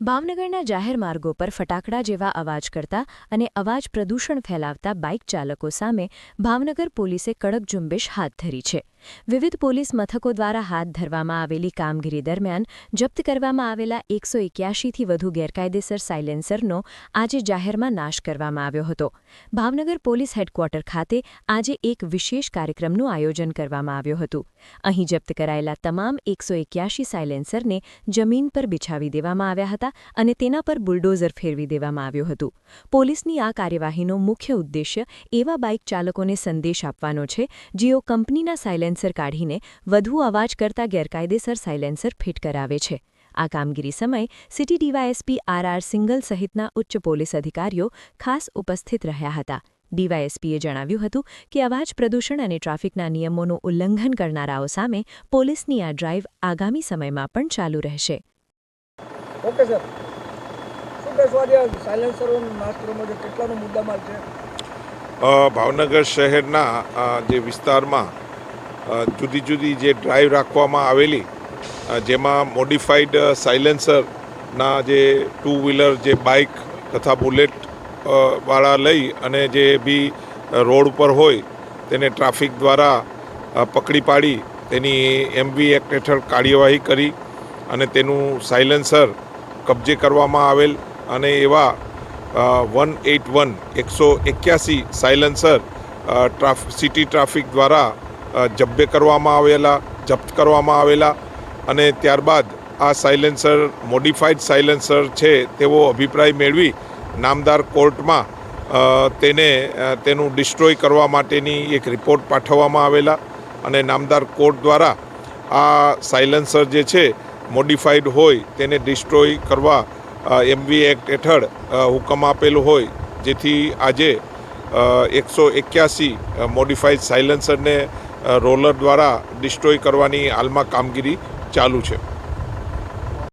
ભાવનગરના જાહેર માર્ગો પર ફટાકડા જેવા અવાજ કરતા અને અવાજ પ્રદૂષણ ફેલાવતા બાઇક ચાલકો સામે ભાવનગર પોલીસે કડક ઝુંબેશ હાથ ધરી છે. વિવિધ પોલીસ મથકો દ્વારા હાથ ધરવામાં આવેલી કામગીરી દરમિયાન જપ્ત કરવામાં આવેલા 181થી વધુ ગેરકાયદેસર સાયલેન્સરનો આજે જાહેરમાં નાશ કરવામાં આવ્યો હતો. ભાવનગર પોલીસ હેડક્વાર્ટર ખાતે આજે એક વિશેષ કાર્યક્રમનું આયોજન કરવામાં આવ્યું હતું. અહીં જપ્ત કરાયેલા તમામ 181 સાયલેન્સરને જમીન પર બિછાવી દેવામાં આવ્યા હતા અને તેના પર બુલડોઝર ફેરવી દેવામાં આવ્યું હતું. પોલીસની આ કાર્યવાહીનો મુખ્ય ઉદ્દેશ્ય એવા બાઇક ચાલકોને સંદેશ આપવાનો છે જેઓ કંપનીના સાયલેન્સર કાઢીને વધુ અવાજ કરતા ગેરકાયદેસર સાયલેન્સર ફિટ કરાવે છે. આ કામગીરી સમયે સિટી ડીવાયએસપી આર સિંગલ સહિતના ઉચ્ચ પોલીસ અધિકારીઓ ખાસ ઉપસ્થિત રહ્યા હતા. ડીવાયએસપીએ જણાવ્યું હતું કે અવાજ પ્રદૂષણ અને ટ્રાફિકના નિયમોનું ઉલ્લંઘન કરનારાઓ સામે પોલીસની આ ડ્રાઇવ આગામી સમયમાં પણ ચાલુ રહેશે. ઓકે સર, શું કહેશો આજે સાયલેન્સરોનો નાશ કરવામાં જે કેટલાનો મુદ્દામાલ છે? ભાવનગર શહેરના જે વિસ્તારમાં જુદી જુદી જે ડ્રાઈવ રાખવામાં આવેલી, જેમાં મોડિફાઈડ સાયલેન્સરના જે ટુ વ્હીલર, જે બાઇક તથા બુલેટ વાળા લઈ અને જે બી રોડ ઉપર હોય તેને ટ્રાફિક દ્વારા પકડી પાડી તેની MV એક્ટ હેઠળ કાર્યવાહી કરી અને તેનું સાયલેન્સર કબજે કરવામાં આવેલ અને એવા 181 સાયલેન્સર સિટી ટ્રાફિક દ્વારા જપ્ત કરવામાં આવેલા અને ત્યારબાદ આ સાયલેન્સર મોડિફાઈડ સાયલેન્સર છે તેવો અભિપ્રાય મેળવી નામદાર કોર્ટમાં તેનું ડિસ્ટ્રોય કરવા માટેની એક રિપોર્ટ પાઠવવામાં આવેલા અને નામદાર કોર્ટ દ્વારા આ સાયલેન્સર જે છે મોડિફાઈડ હોય તેને ડિસ્ટ્રોય કરવા MV એક્ટ હેઠળ હુકમ આપેલો હોય, જેથી આજે 181 મોડિફાઈડ સાયલેન્સરને રોલર દ્વારા ડિસ્ટ્રોય કરવાની હાલમાં કામગીરી ચાલુ છે.